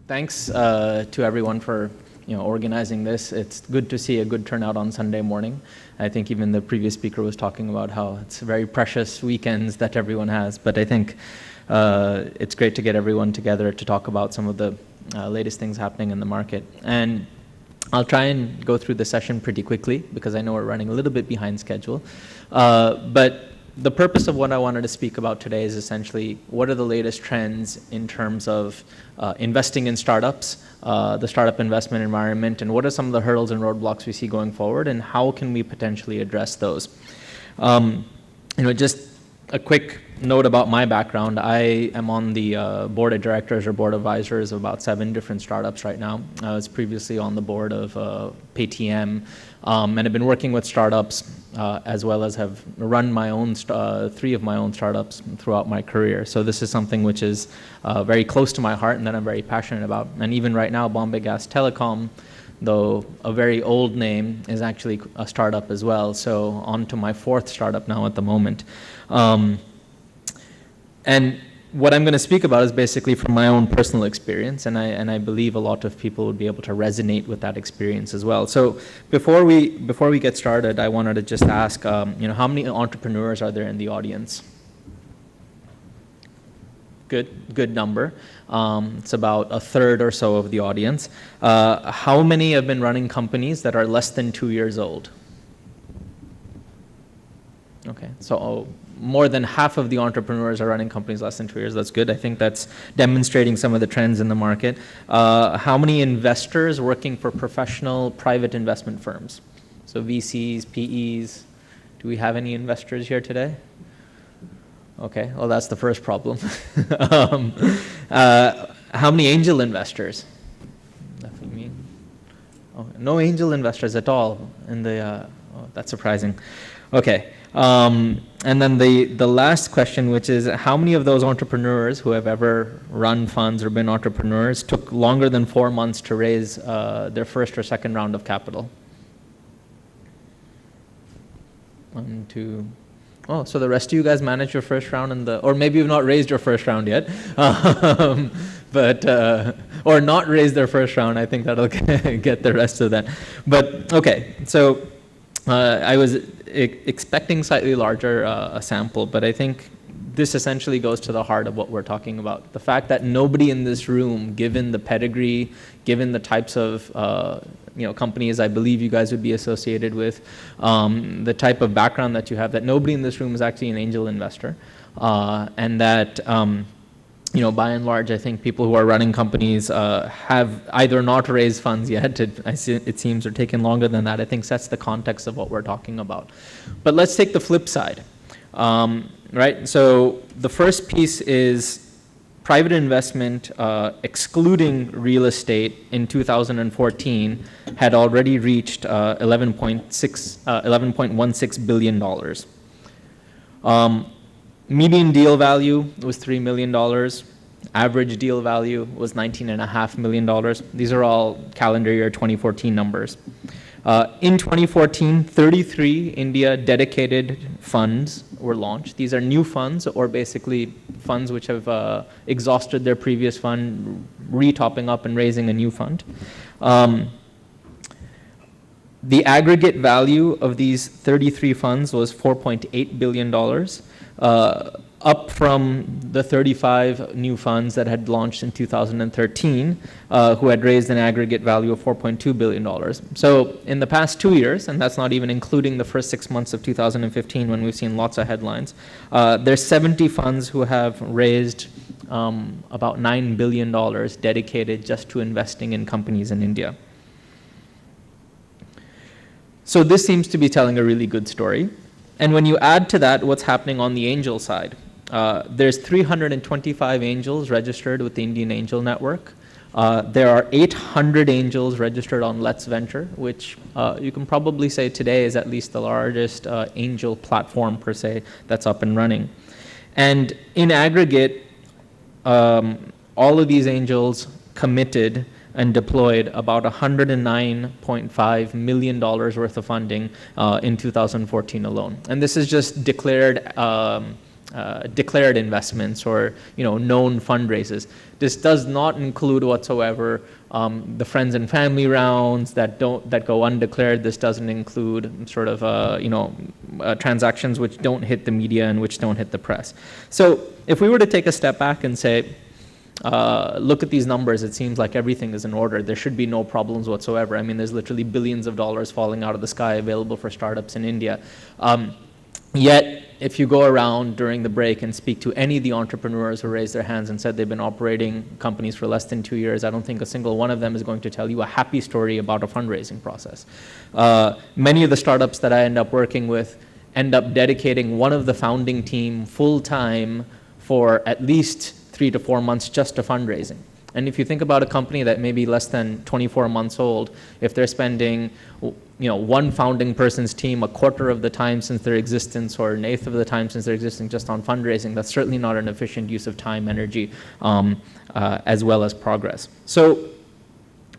Thanks to everyone for organizing this. It's good to see a good turnout on Sunday morning. I think even the previous speaker was talking about how it's very precious weekends that everyone has. But I think it's great to get everyone together to talk about some of the latest things happening in the market. And I'll try and go through the session pretty quickly because I know we're running a little bit behind schedule. But the purpose of what I wanted to speak about today is essentially what are the latest trends in terms of investing in startups, the startup investment environment, and what are some of the hurdles and roadblocks we see going forward, and how can we potentially address those. Just a quick note about my background. I am on the board of directors or board advisors of about 7 different startups right now. I was previously on the board of Paytm, and have been working with startups as well as have run my own 3 of my own startups throughout my career. So this is something which is very close to my heart and that I'm very passionate about. And even right now, Bombay Telecom, though a very old name, is actually a startup as well. So on to my 4th startup now at the moment. And what I'm going to speak about is basically from my own personal experience, and I believe a lot of people would be able to resonate with that experience as well. So before we get started, I wanted to just ask, how many entrepreneurs are there in the audience? Good number. It's about 1/3 or so of the audience. How many have been running companies that are less than 2 years old? Okay, so more than half of the entrepreneurs are running companies less than 2 years. That's good. I think that's demonstrating some of the trends in the market. How many investors working for professional private investment firms? So VCs, PEs. Do we have any investors here today? Okay, well, that's the first problem. How many angel investors? Nothing mean. Oh, no angel investors at all in the, that's surprising. Okay, and then the last question, which is how many of those entrepreneurs who have ever run funds or been entrepreneurs took longer than 4 months to raise their first or second round of capital? 1, 2. Oh, so the rest of you guys managed your first round or maybe you've not raised your first round yet, but or not raised their first round. I think that'll get the rest of that. But okay, so I was expecting slightly larger a sample, but I think this essentially goes to the heart of what we're talking about. The fact that nobody in this room, given the pedigree, given the types of companies I believe you guys would be associated with, the type of background that you have, that nobody in this room is actually an angel investor, and that by and large, I think people who are running companies have either not raised funds yet, it seems, or taken longer than that. I think sets the context of what we're talking about. But let's take the flip side, right? So the first piece is private investment, excluding real estate in 2014, had already reached $11.16 billion. Median deal value was $3 million. Average deal value was $19.5 million. These are all calendar year 2014 numbers. In 2014, 33 India dedicated funds were launched. These are new funds, or basically funds which have exhausted their previous fund, re-topping up and raising a new fund. The aggregate value of these 33 funds was $4.8 billion. Up from the 35 new funds that had launched in 2013, who had raised an aggregate value of $4.2 billion. So in the past 2 years, and that's not even including the first 6 months of 2015 when we've seen lots of headlines, there's 70 funds who have raised about $9 billion dedicated just to investing in companies in India. So this seems to be telling a really good story. And when you add to that what's happening on the angel side, there's 325 angels registered with the Indian Angel Network. There are 800 angels registered on Let's Venture, which you can probably say today is at least the largest angel platform per se that's up and running. And in aggregate, all of these angels committed and deployed about $109.5 million worth of funding in 2014 alone. And this is just declared declared investments or known fundraisers. This does not include whatsoever the friends and family rounds that go undeclared. This doesn't include sort of transactions which don't hit the media and which don't hit the press. So if we were to take a step back and say, look at these numbers, it seems like everything is in order. There should be no problems whatsoever. I mean, there's literally billions of dollars falling out of the sky available for startups in India. Yet, if you go around during the break and speak to any of the entrepreneurs who raised their hands and said they've been operating companies for less than 2 years, I don't think a single one of them is going to tell you a happy story about a fundraising process. Many of the startups that I end up working with end up dedicating one of the founding team full-time for at least 3 to 4 months just to fundraising. And if you think about a company that may be less than 24 months old, if they're spending one founding person's team a quarter of the time since their existence or an eighth of the time since their existence just on fundraising, that's certainly not an efficient use of time, energy, as well as progress. So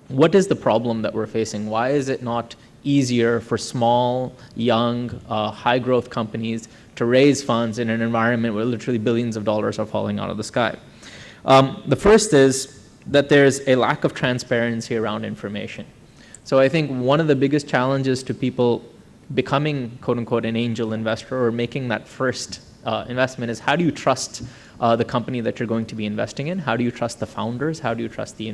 what is the problem that we're facing? Why is it not easier for small, young, high-growth companies to raise funds in an environment where literally billions of dollars are falling out of the sky? The first is that there's a lack of transparency around information. So I think one of the biggest challenges to people becoming, quote unquote, an angel investor or making that first investment is, how do you trust the company that you're going to be investing in? How do you trust the founders? How do you trust the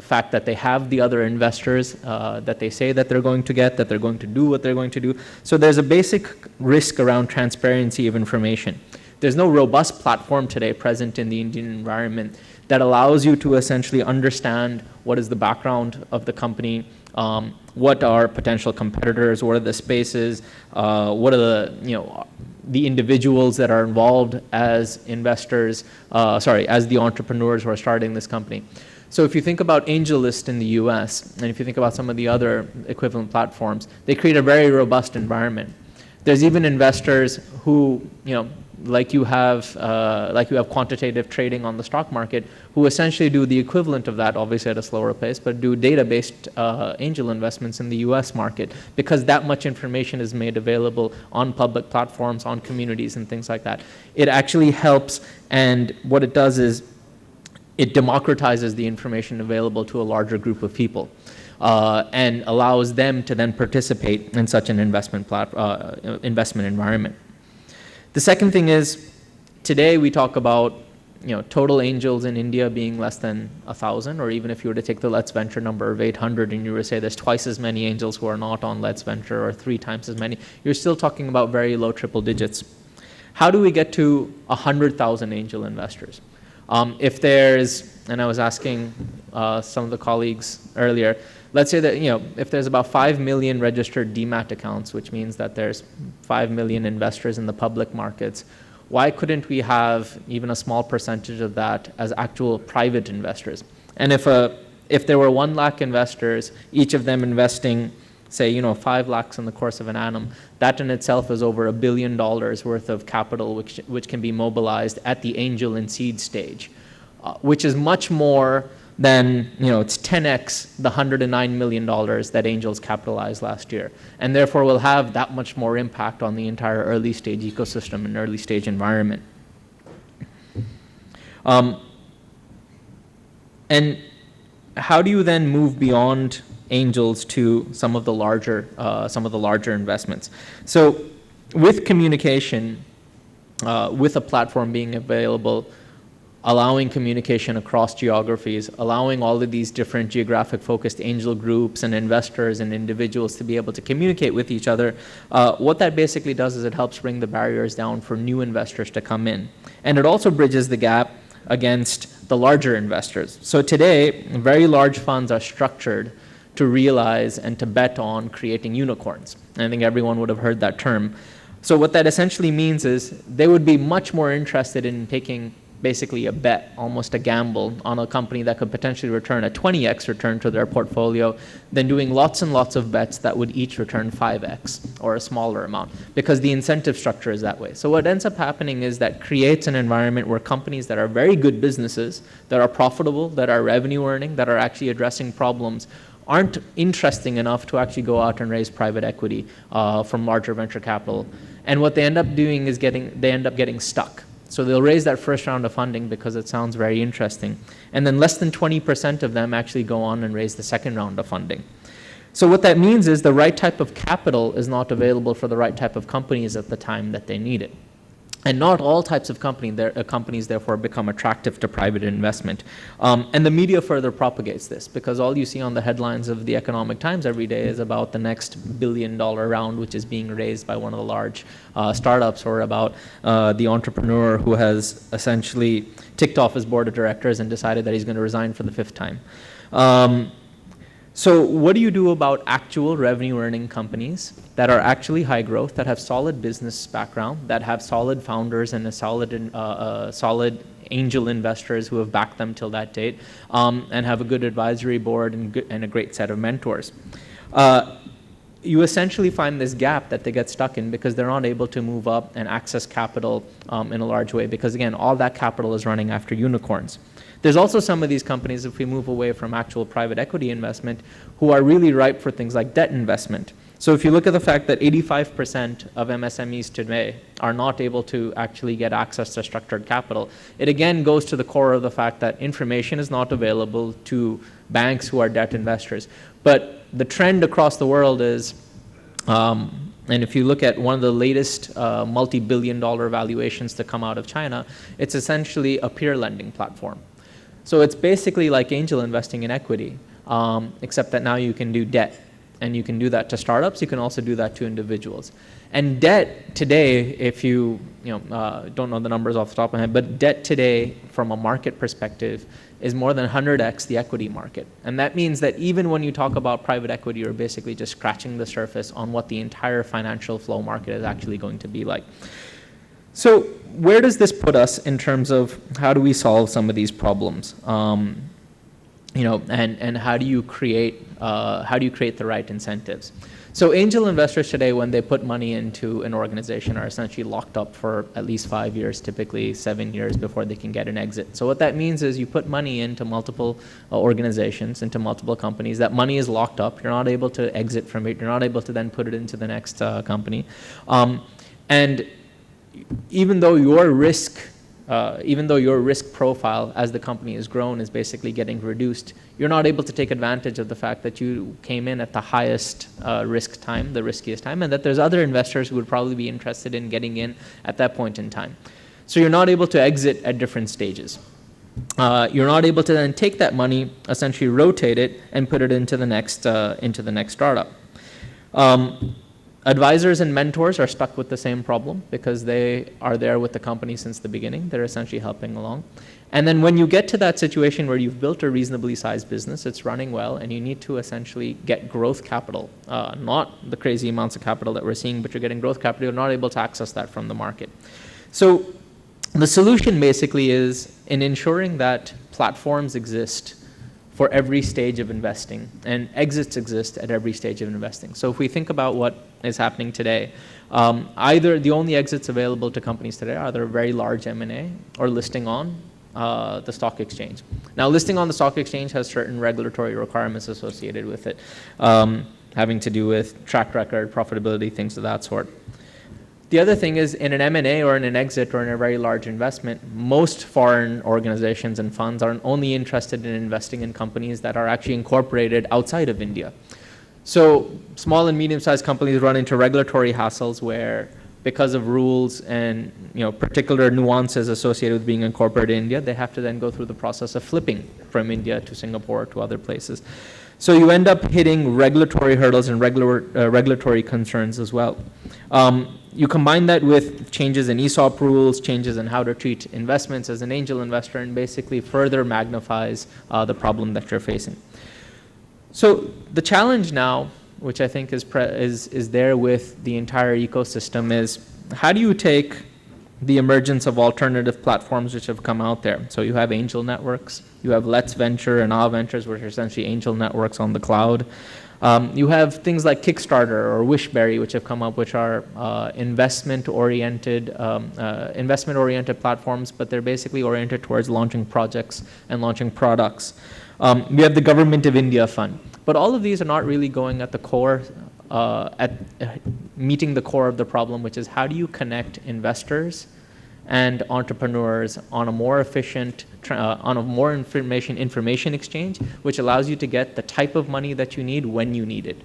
fact that they have the other investors that they say that they're going to get, that they're going to do what they're going to do? So there's a basic risk around transparency of information. There's no robust platform today present in the Indian environment that allows you to essentially understand what is the background of the company, what are potential competitors, what are the spaces, what are the individuals that are involved as investors, as the entrepreneurs who are starting this company. So if you think about AngelList in the US, and if you think about some of the other equivalent platforms, they create a very robust environment. There's even investors who, like you have quantitative trading on the stock market, who essentially do the equivalent of that, obviously at a slower pace, but do data-based angel investments in the US market, because that much information is made available on public platforms, on communities and things like that. It actually helps, and what it does is it democratizes the information available to a larger group of people. And allows them to then participate in such an investment environment. The second thing is, today we talk about total angels in India being less than 1,000, or even if you were to take the Let's Venture number of 800 and you were to say there's twice as many angels who are not on Let's Venture, or 3 times as many, you're still talking about very low triple digits. How do we get to 100,000 angel investors? If there's, and I was asking some of the colleagues earlier, let's say that if there's about 5 million registered DMAT accounts, which means that there's 5 million investors in the public markets, why couldn't we have even a small percentage of that as actual private investors? And if there were 1 lakh investors, each of them investing, say 5 lakhs in the course of an annum, that in itself is over $1 billion worth of capital which can be mobilized at the angel and seed stage, which is much more than, it's 10x the $109 million that angels capitalized last year. And therefore will have that much more impact on the entire early stage ecosystem and early stage environment. And how do you then move beyond angels to some of the larger investments? So with communication, with a platform being available, allowing communication across geographies, allowing all of these different geographic focused angel groups and investors and individuals to be able to communicate with each other, what that basically does is it helps bring the barriers down for new investors to come in. And it also bridges the gap against the larger investors. So today, very large funds are structured to realize and to bet on creating unicorns. And I think everyone would have heard that term. So what that essentially means is they would be much more interested in taking basically a bet, almost a gamble, on a company that could potentially return a 20x return to their portfolio than doing lots and lots of bets that would each return 5x or a smaller amount, because the incentive structure is that way. So what ends up happening is that creates an environment where companies that are very good businesses, that are profitable, that are revenue earning, that are actually addressing problems, aren't interesting enough to actually go out and raise private equity from larger venture capital. And what they end up doing is they end up getting stuck. So they'll raise that first round of funding because it sounds very interesting. And then less than 20% of them actually go on and raise the second round of funding. So what that means is the right type of capital is not available for the right type of companies at the time that they need it. And not all types of companies therefore become attractive to private investment. And the media further propagates this, because all you see on the headlines of the Economic Times every day is about the next billion-dollar round which is being raised by one of the large startups, or about the entrepreneur who has essentially ticked off his board of directors and decided that he's going to resign for the 5th time. So what do you do about actual revenue-earning companies that are actually high growth, that have solid business background, that have solid founders and a solid angel investors who have backed them till that date, and have a good advisory board and a great set of mentors? You essentially find this gap that they get stuck in because they're not able to move up and access capital in a large way, because again, all that capital is running after unicorns. There's also some of these companies, if we move away from actual private equity investment, who are really ripe for things like debt investment. So if you look at the fact that 85% of MSMEs today are not able to actually get access to structured capital, it again goes to the core of the fact that information is not available to banks who are debt investors. But the trend across the world is, and if you look at one of the latest multi-billion-dollar valuations to come out of China, it's essentially a peer lending platform. So it's basically like angel investing in equity, except that now you can do debt. And you can do that to startups. You can also do that to individuals. And debt today, if you don't know the numbers off the top of my head, but debt today from a market perspective is more than 100x the equity market. And that means that even when you talk about private equity, you're basically just scratching the surface on what the entire financial flow market is actually going to be like. So where does this put us in terms of how do we solve some of these problems? And how do you create the right incentives? So angel investors today, when they put money into an organization, are essentially locked up for at least 5 years, typically 7 years before they can get an exit. So what that means is you put money into multiple organizations, into multiple companies. That money is locked up. You're not able to exit from it. You're not able to then put it into the next company. And even though your risk profile as the company has grown is basically getting reduced, you're not able to take advantage of the fact that you came in at the highest risk time, the riskiest time, and that there's other investors who would probably be interested in getting in at that point in time. So you're not able to exit at different stages. You're not able to then take that money, essentially rotate it, and put it into the next startup. Advisors and mentors are stuck with the same problem because they are there with the company since the beginning. They're essentially helping along. And then when you get to that situation where you've built a reasonably sized business, it's running well, and you need to essentially get growth capital, not the crazy amounts of capital that we're seeing, but you're getting growth capital, you're not able to access that from the market. So the solution basically is in ensuring that platforms exist for every stage of investing, and exits exist at every stage of investing. So if we think about what is happening today, either the only exits available to companies today are either very large M&A or listing on the stock exchange. Now, listing on the stock exchange has certain regulatory requirements associated with it, having to do with track record, profitability, things of that sort. The other thing is, in an M&A or in an exit or in a very large investment, most foreign organizations and funds are only interested in investing in companies that are actually incorporated outside of India. So small and medium-sized companies run into regulatory hassles where, because of rules and particular nuances associated with being incorporated in India, they have to then go through the process of flipping from India to Singapore to other places. So you end up hitting regulatory hurdles and regulatory concerns as well. You combine that with changes in ESOP rules, changes in how to treat investments as an angel investor, and basically further magnifies the problem that you're facing. So the challenge now, which I think is there with the entire ecosystem, is how do you take the emergence of alternative platforms which have come out there? So you have angel networks, you have Let's Venture and Our Ventures, which are essentially angel networks on the cloud. You have things like Kickstarter or Wishberry, which have come up, which are investment-oriented platforms, but they're basically oriented towards launching projects and launching products. We have the Government of India Fund. But all of these are not really going at the core, meeting the core of the problem, which is how do you connect investors and entrepreneurs on a more efficient, on a more information exchange, which allows you to get the type of money that you need when you need it.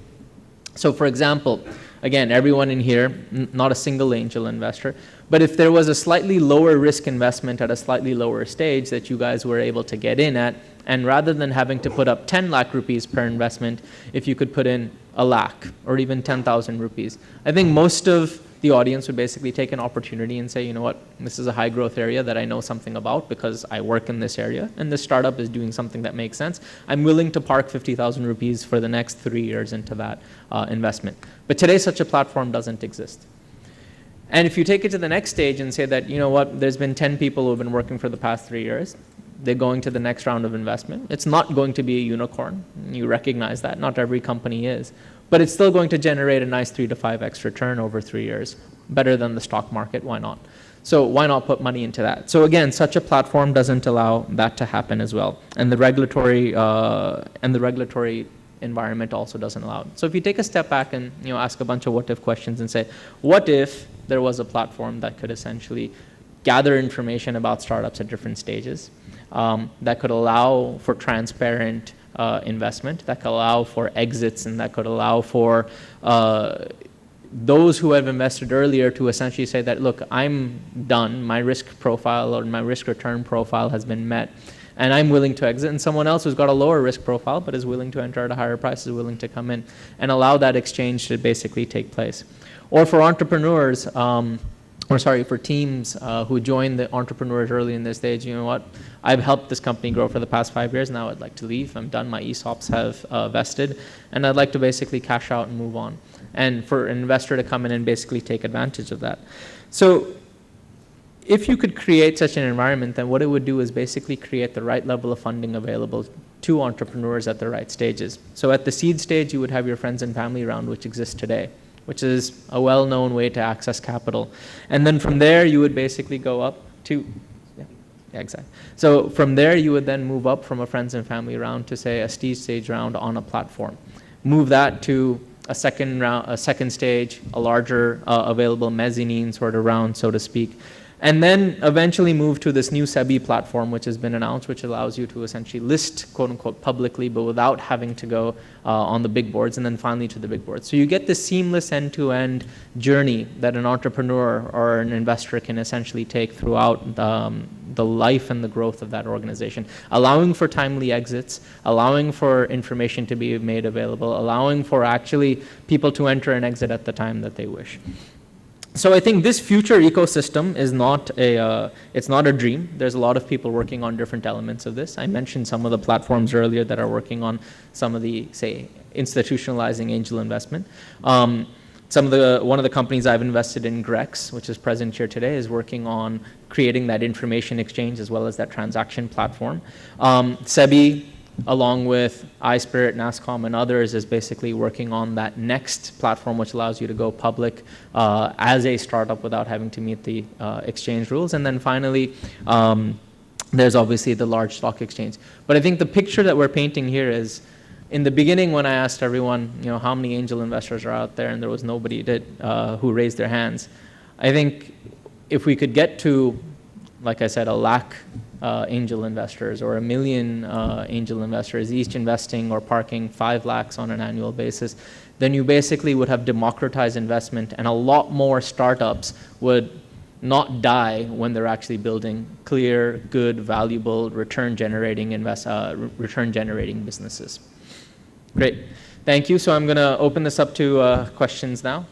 So for example, again, everyone in here, not a single angel investor, but if there was a slightly lower risk investment at a slightly lower stage that you guys were able to get in at, and rather than having to put up 10 lakh rupees per investment, if you could put in a lakh or even 10,000 rupees, I think most of the audience would basically take an opportunity and say, you know what, this is a high growth area that I know something about because I work in this area and this startup is doing something that makes sense. I'm willing to park 50,000 rupees for the next 3 years into that investment. But today such a platform doesn't exist. And if you take it to the next stage and say that, you know what, there's been 10 people who have been working for the past 3 years, they're going to the next round of investment. It's not going to be a unicorn. You recognize that. Not every company is. But it's still going to generate a nice 3 to 5x return over 3 years. Better than the stock market, why not? So why not put money into that? So again, such a platform doesn't allow that to happen as well. And the regulatory environment also doesn't allow it. So if you take a step back and ask a bunch of what if questions and say, what if there was a platform that could essentially gather information about startups at different stages, that could allow for transparent investment, that could allow for exits, and that could allow for those who have invested earlier to essentially say that, look, I'm done, my risk profile or my risk return profile has been met, and I'm willing to exit, and someone else who's got a lower risk profile but is willing to enter at a higher price is willing to come in and allow that exchange to basically take place. Or for entrepreneurs, for teams who join the entrepreneurs early in this stage, you know what, I've helped this company grow for the past 5 years, now I'd like to leave, I'm done, my ESOPs have vested, and I'd like to basically cash out and move on. And for an investor to come in and basically take advantage of that. So if you could create such an environment, then what it would do is basically create the right level of funding available to entrepreneurs at the right stages. So at the seed stage, you would have your friends and family round, which exists today, which is a well-known way to access capital. And then from there, you would basically go up to, yeah, exactly. So from there, you would then move up from a friends and family round to, say, a seed stage round on a platform. Move that to a second round, a second stage, a larger available mezzanine sort of round, so to speak. And then eventually move to this new SEBI platform, which has been announced, which allows you to essentially list, quote unquote, publicly, but without having to go on the big boards, and then finally to the big boards. So you get this seamless end-to-end journey that an entrepreneur or an investor can essentially take throughout the life and the growth of that organization, allowing for timely exits, allowing for information to be made available, allowing for actually people to enter and exit at the time that they wish. So I think this future ecosystem is it's not a dream. There's a lot of people working on different elements of this. I mentioned some of the platforms earlier that are working on some of the, say, institutionalizing angel investment. One of the companies I've invested in, Grex, which is present here today, is working on creating that information exchange as well as that transaction platform. SEBI, along with iSpirit, NASCOM, and others, is basically working on that next platform, which allows you to go public as a startup without having to meet the exchange rules. And then finally, there's obviously the large stock exchange. But I think the picture that we're painting here is, in the beginning, when I asked everyone, how many angel investors are out there, and there was nobody who raised their hands, I think if we could get to, like I said, 1 lakh angel investors or 1 million angel investors, each investing or parking 5 lakhs on an annual basis, then you basically would have democratized investment, and a lot more startups would not die when they're actually building clear, good, valuable, return-generating businesses. Great. Thank you. So I'm going to open this up to questions now.